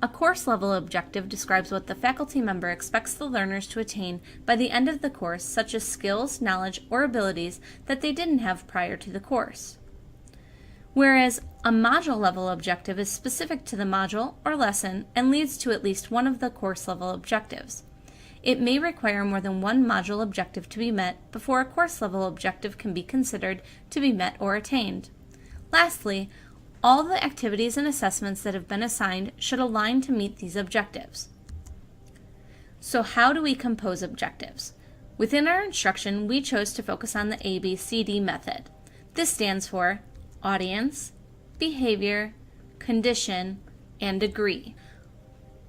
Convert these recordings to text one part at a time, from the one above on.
A course level objective describes what the faculty member expects the learners to attain by the end of the course, such as skills, knowledge, or abilities that they didn't have prior to the course. Whereas a module level objective is specific to the module or lesson and leads to at least one of the course level objectives. It may require more than one module objective to be met before a course level objective can be considered to be met or attained. Lastly, all the activities and assessments that have been assigned should align to meet these objectives. So how do we compose objectives? Within our instruction, we chose to focus on the ABCD method. This stands for audience, behavior, condition, and degree.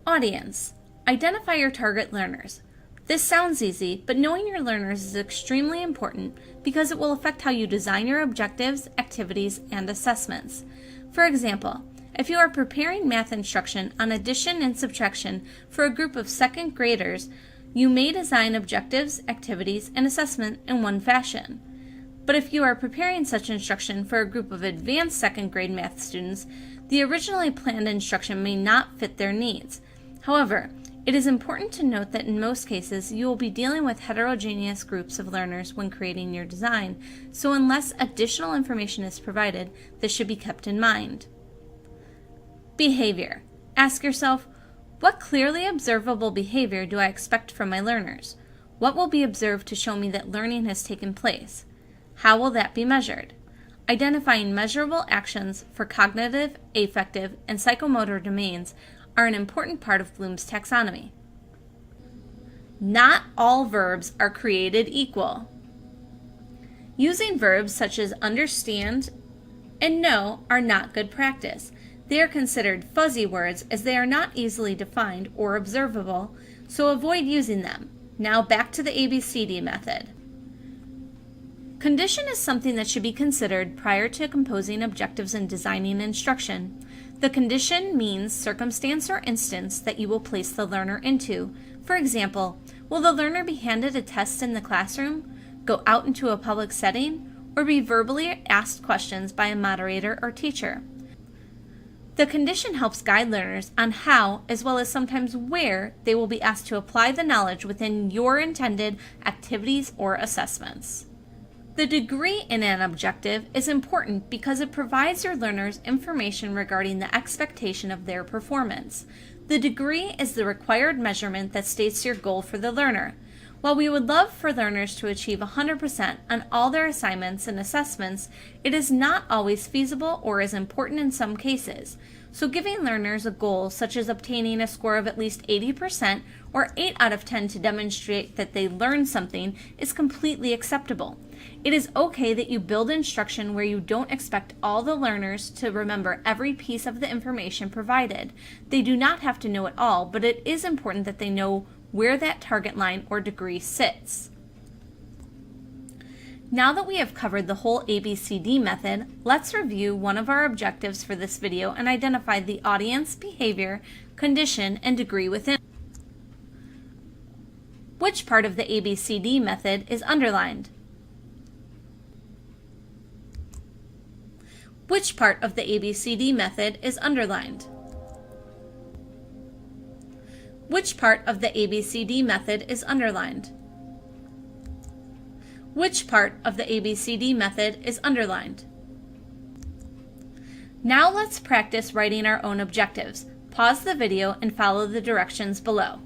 Audience. Identify your target learners. This sounds easy, but knowing your learners is extremely important because it will affect how you design your objectives, activities, and assessments. For example, if you are preparing math instruction on addition and subtraction for a group of second graders, you may design objectives, activities, and assessment in one fashion. But if you are preparing such instruction for a group of advanced second grade math students, the originally planned instruction may not fit their needs. However, it is important to note that in most cases, you will be dealing with heterogeneous groups of learners when creating your design, so unless additional information is provided, this should be kept in mind. Behavior. Ask yourself, what clearly observable behavior do I expect from my learners? What will be observed to show me that learning has taken place? How will that be measured? Identifying measurable actions for cognitive, affective, and psychomotor domains are an important part of Bloom's taxonomy. Not all verbs are created equal. Using verbs such as understand and know are not good practice. They are considered fuzzy words as they are not easily defined or observable, so avoid using them. Now back to the ABCD method. Condition is something that should be considered prior to composing objectives and designing instruction. The condition means circumstance or instance that you will place the learner into. For example, will the learner be handed a test in the classroom, go out into a public setting, or be verbally asked questions by a moderator or teacher? The condition helps guide learners on how, as well as sometimes where, they will be asked to apply the knowledge within your intended activities or assessments. The degree in an objective is important because it provides your learners information regarding the expectation of their performance. The degree is the required measurement that states your goal for the learner. While we would love for learners to achieve 100% on all their assignments and assessments, it is not always feasible or is important in some cases. So giving learners a goal such as obtaining a score of at least 80% or 8 out of 10 to demonstrate that they learned something is completely acceptable. It is okay that you build instruction where you don't expect all the learners to remember every piece of the information provided. They do not have to know it all, but it is important that they know where that target line or degree sits. Now that we have covered the whole ABCD method, let's review one of our objectives for this video and identify the audience, behavior, condition, and degree within. Which part of the ABCD method is underlined? Which part of the ABCD method is underlined? Which part of the ABCD method is underlined? Which part of the ABCD method is underlined? Now let's practice writing our own objectives. Pause the video and follow the directions below.